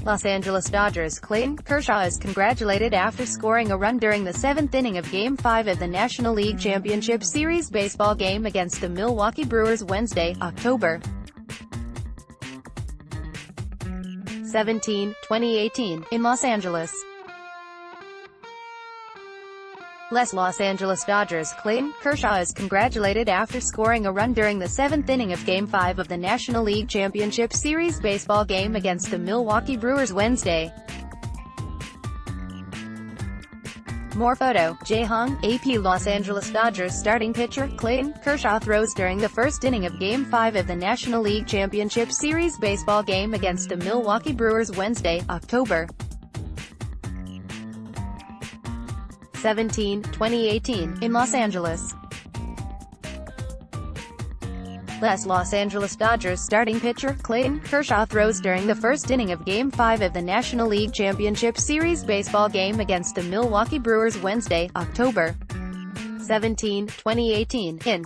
Los Angeles Dodgers Clayton Kershaw is congratulated after scoring a run during the seventh inning of Game 5 of the National League Championship Series baseball game against the Milwaukee Brewers Wednesday, October 17, 2018, in Los Angeles. Los Angeles Dodgers Clayton Kershaw is congratulated after scoring a run during the seventh inning of Game 5 of the National League Championship Series baseball game against the Milwaukee Brewers Wednesday. More photo, Jae Hong, AP. Los Angeles Dodgers starting pitcher Clayton Kershaw throws during the first inning of Game 5 of the National League Championship Series baseball game against the Milwaukee Brewers Wednesday, October 17, 2018, in Los Angeles. Los Angeles Dodgers starting pitcher Clayton Kershaw throws during the first inning of Game 5 of the National League Championship Series baseball game against the Milwaukee Brewers Wednesday, October 17, 2018, in.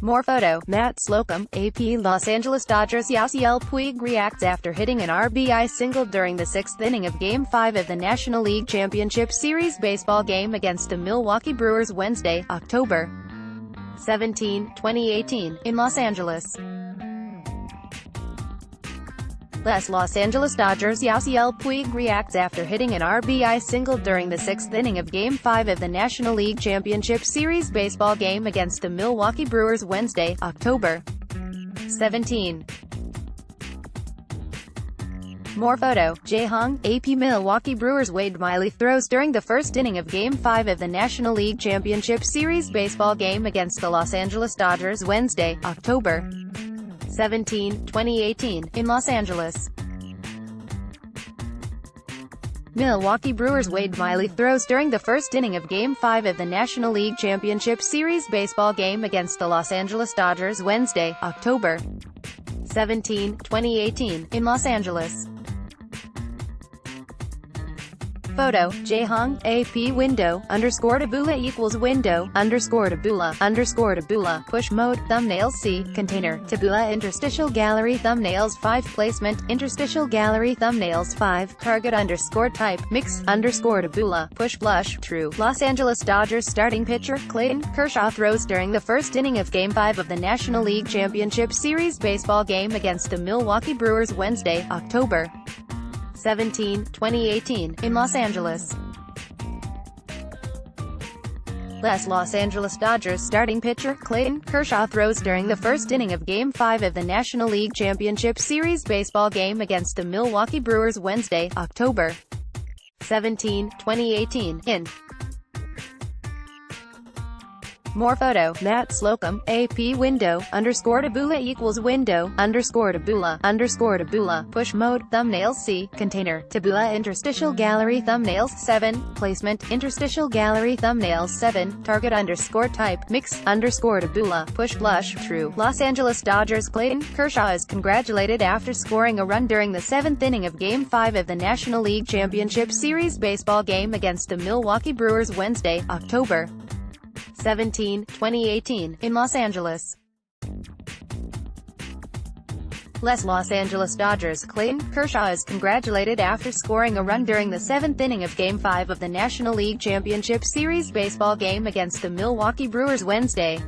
More photo, Matt Slocum, AP. Los Angeles Dodgers Yasiel Puig reacts after hitting an RBI single during the sixth inning of Game 5 of the National League Championship Series baseball game against the Milwaukee Brewers Wednesday, October 17, 2018, in Los Angeles. Los Angeles Dodgers Yasiel Puig reacts after hitting an RBI single during the sixth inning of Game 5 of the National League Championship Series baseball game against the Milwaukee Brewers Wednesday, October 17. More photo, Jae Hong, AP. Milwaukee Brewers Wade Miley throws during the first inning of Game 5 of the National League Championship Series baseball game against the Los Angeles Dodgers Wednesday, October 17, 2018, in Los Angeles. Milwaukee Brewers Wade Miley throws during the first inning of Game 5 of the National League Championship Series baseball game against the Los Angeles Dodgers Wednesday, October 17, 2018, in Los Angeles. Photo, Jae Hong, AP. Window, _Tabula equals window, _Tabula, push mode, thumbnail C, container, Tabula interstitial gallery thumbnails 5 placement, interstitial gallery thumbnails 5, target _type, mix, _Tabula, push blush, true. Los Angeles Dodgers starting pitcher Clayton Kershaw throws during the first inning of Game 5 of the National League Championship Series baseball game against the Milwaukee Brewers Wednesday, October 17, 2018, in Los Angeles. Los Angeles Dodgers starting pitcher Clayton Kershaw throws during the first inning of Game 5 of the National League Championship Series baseball game against the Milwaukee Brewers Wednesday, October 17, 2018, in. More photo, Matt Slocum, AP. Window, _Tabula equals window, _Tabula, push mode, thumbnail C, container, Tabula interstitial gallery thumbnails 7, placement, interstitial gallery thumbnails 7, target _type, mix, _Tabula, push blush, true. Los Angeles Dodgers Clayton Kershaw is congratulated after scoring a run during the seventh inning of Game 5 of the National League Championship Series baseball game against the Milwaukee Brewers Wednesday, October 17, 2018, in Los Angeles. Los Angeles Dodgers Clayton Kershaw is congratulated after scoring a run during the seventh inning of Game 5 of the National League Championship Series baseball game against the Milwaukee Brewers Wednesday.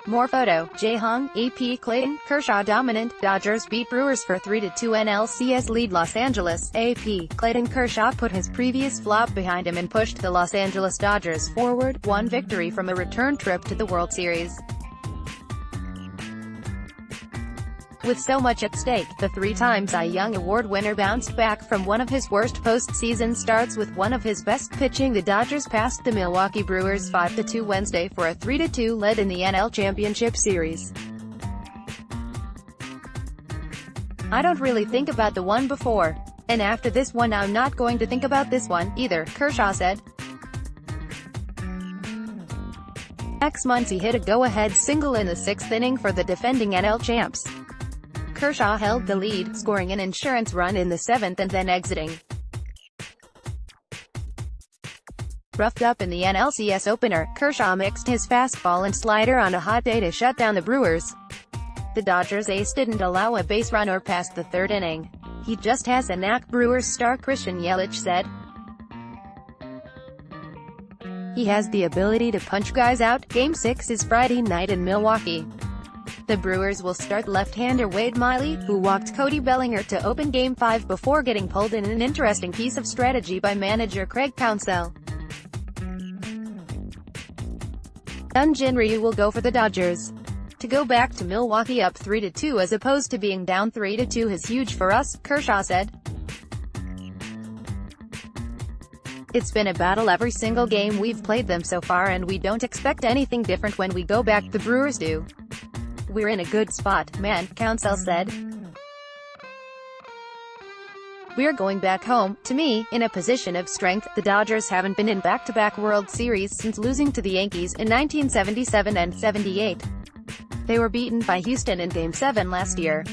More photo, Jae Hong, AP. Clayton Kershaw dominant, Dodgers beat Brewers for 3-2 NLCS lead. Los Angeles, AP. Clayton Kershaw put his previous flop behind him and pushed the Los Angeles Dodgers forward, one victory from a return trip to the World Series. With so much at stake, the three-time Cy Young Award winner bounced back from one of his worst postseason starts with one of his best pitching. The Dodgers passed the Milwaukee Brewers 5-2 Wednesday for a 3-2 lead in the NL Championship Series. "I don't really think about the one before. And after this one I'm not going to think about this one, either," Kershaw said. Next month he hit a go-ahead single in the sixth inning for the defending NL champs. Kershaw held the lead, scoring an insurance run in the seventh and then exiting. Roughed up in the NLCS opener, Kershaw mixed his fastball and slider on a hot day to shut down the Brewers. The Dodgers ace didn't allow a base runner past the third inning. "He just has a knack," Brewers star Christian Yelich said. "He has the ability to punch guys out." Game 6 is Friday night in Milwaukee. The Brewers will start left-hander Wade Miley, who walked Cody Bellinger to open Game 5 before getting pulled in an interesting piece of strategy by manager Craig Counsell. Hyun-Jin Ryu will go for the Dodgers. "To go back to Milwaukee up 3-2 as opposed to being down 3-2 is huge for us," Kershaw said. "It's been a battle every single game we've played them so far, and we don't expect anything different when we go back. The Brewers do. We're in a good spot, man," Counsell said. "We're going back home, to me, in a position of strength." The Dodgers haven't been in back-to-back World Series since losing to the Yankees in 1977 and 78. They were beaten by Houston in Game 7 last year.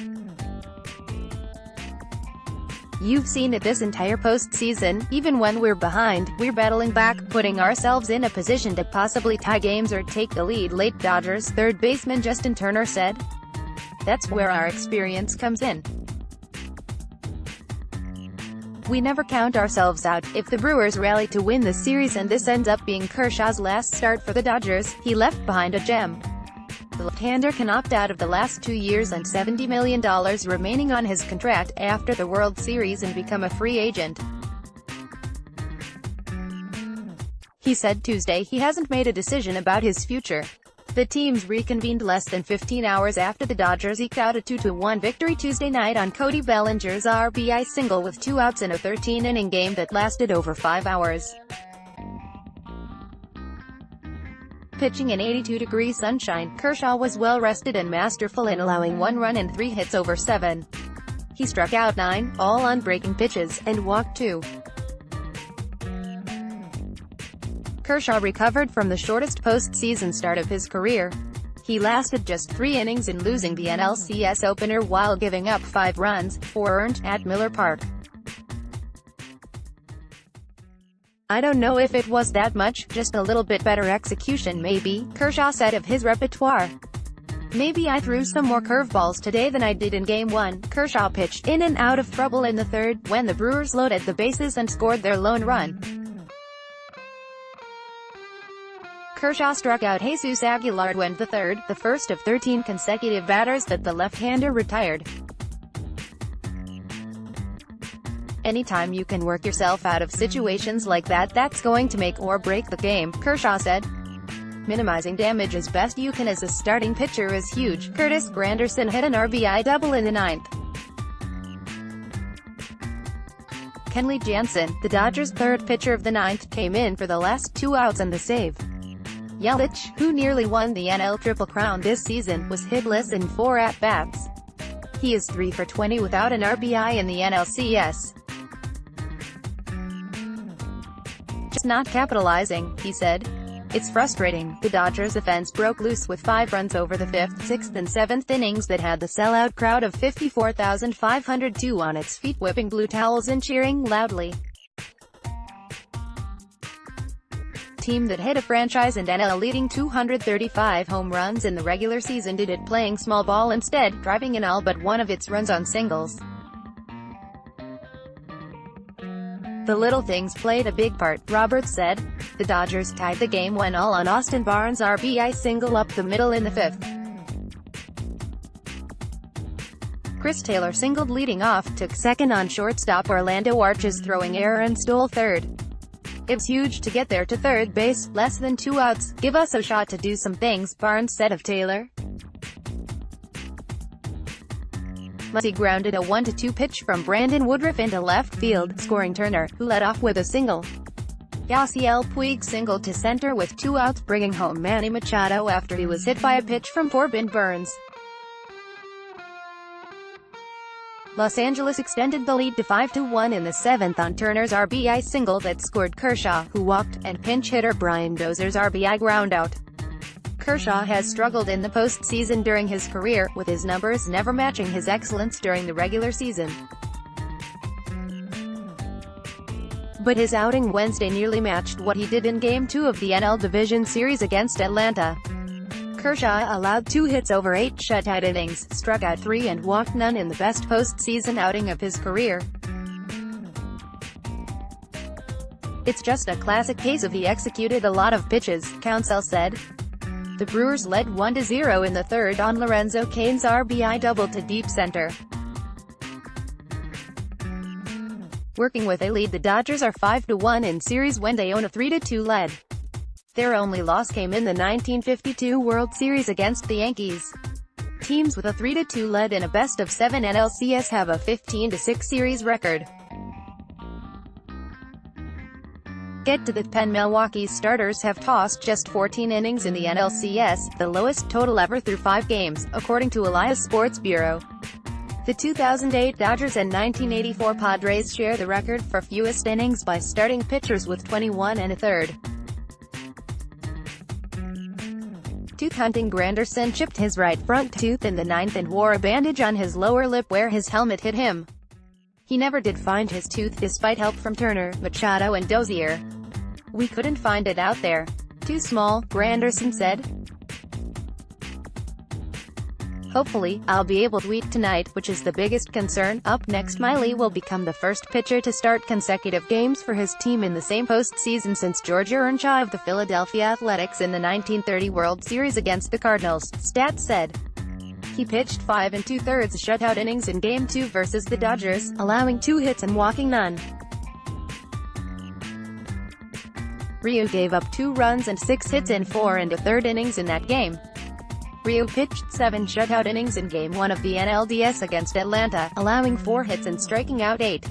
"You've seen it this entire postseason. Even when we're behind, we're battling back, putting ourselves in a position to possibly tie games or take the lead late," Dodgers third baseman Justin Turner said. "That's where our experience comes in. We never count ourselves out. If the Brewers rally to win the series and this ends up being Kershaw's last start for the Dodgers, he left behind a gem. The left-hander can opt out of the last 2 years and $70 million remaining on his contract after the World Series and become a free agent. He said Tuesday he hasn't made a decision about his future. The teams reconvened less than 15 hours after the Dodgers eked out a 2-1 victory Tuesday night on Cody Bellinger's RBI single with 2 outs in a 13-inning game that lasted over 5 hours. Pitching in 82-degree sunshine, Kershaw was well-rested and masterful in allowing 1 run and 3 hits over 7. He struck out 9, all on breaking pitches, and walked 2. Kershaw recovered from the shortest postseason start of his career. He lasted just 3 innings in losing the NLCS opener while giving up 5 runs, 4 earned, at Miller Park. "I don't know if it was that much, just a little bit better execution maybe," Kershaw said of his repertoire. "Maybe I threw some more curveballs today than I did in Game 1. Kershaw pitched in and out of trouble in the third, when the Brewers loaded the bases and scored their lone run. Kershaw struck out Jesus Aguilar when the first of 13 consecutive batters that the left-hander retired. "Anytime you can work yourself out of situations like that, that's going to make or break the game," Kershaw said. "Minimizing damage as best you can as a starting pitcher is huge." Curtis Granderson hit an RBI double in the 9th. Kenley Jansen, the Dodgers' third pitcher of the 9th, came in for the last 2 outs and the save. Yelich, who nearly won the NL Triple Crown this season, was hitless in 4 at-bats. He is 3 for 20 without an RBI in the NLCS. "Just not capitalizing," he said. "It's frustrating." The Dodgers' offense broke loose with 5 runs over the 5th, 6th and 7th innings that had the sellout crowd of 54,502 on its feet, whipping blue towels and cheering loudly. Team that hit a franchise and NL-leading 235 home runs in the regular season did it playing small ball instead, driving in all but one of its runs on singles. "The little things played a big part," Roberts said. The Dodgers tied the game when all on Austin Barnes' RBI single up the middle in the 5th. Chris Taylor singled leading off, took second on shortstop Orlando Arch's throwing error and stole third. "It's huge to get there to third base, less than 2 outs, give us a shot to do some things," Barnes said of Taylor. He grounded a 1-2 pitch from Brandon Woodruff into left field, scoring Turner, who led off with a single. Yasiel Puig singled to center with 2 outs, bringing home Manny Machado after he was hit by a pitch from Corbin Burns. Los Angeles extended the lead to 5-1 in the 7th on Turner's RBI single that scored Kershaw, who walked, and pinch hitter Brian Dozer's RBI groundout. Kershaw has struggled in the postseason during his career, with his numbers never matching his excellence during the regular season. But his outing Wednesday nearly matched what he did in Game 2 of the NL Division Series against Atlanta. Kershaw allowed 2 hits over 8 shutout innings, struck out 3 and walked none in the best postseason outing of his career. "It's just a classic case of he executed a lot of pitches," Counsell said. The Brewers led 1-0 in the third on Lorenzo Cain's RBI double to deep center. Working with a lead, the Dodgers are 5-1 in series when they own a 3-2 lead. Their only loss came in the 1952 World Series against the Yankees. Teams with a 3-2 lead in a best-of-7 NLCS have a 15-6 series record. Get to the pen. Milwaukee starters have tossed just 14 innings in the NLCS, the lowest total ever through 5 games, according to Elias Sports Bureau. The 2008 Dodgers and 1984 Padres share the record for fewest innings by starting pitchers with 21 1/3. Tooth-hunting Granderson chipped his right front tooth in the 9th and wore a bandage on his lower lip where his helmet hit him. He never did find his tooth despite help from Turner, Machado and Dozier. "We couldn't find it out there. Too small," Granderson said. "Hopefully, I'll be able to eat tonight, which is the biggest concern." Up next, Miley will become the first pitcher to start consecutive games for his team in the same postseason since George Earnshaw of the Philadelphia Athletics in the 1930 World Series against the Cardinals, Stats said. He pitched 5 2/3 shutout innings in Game 2 versus the Dodgers, allowing 2 hits and walking none. Ryu gave up 2 runs and 6 hits in 4 1/3 innings in that game. Ryu pitched 7 shutout innings in Game 1 of the NLDS against Atlanta, allowing 4 hits and striking out 8.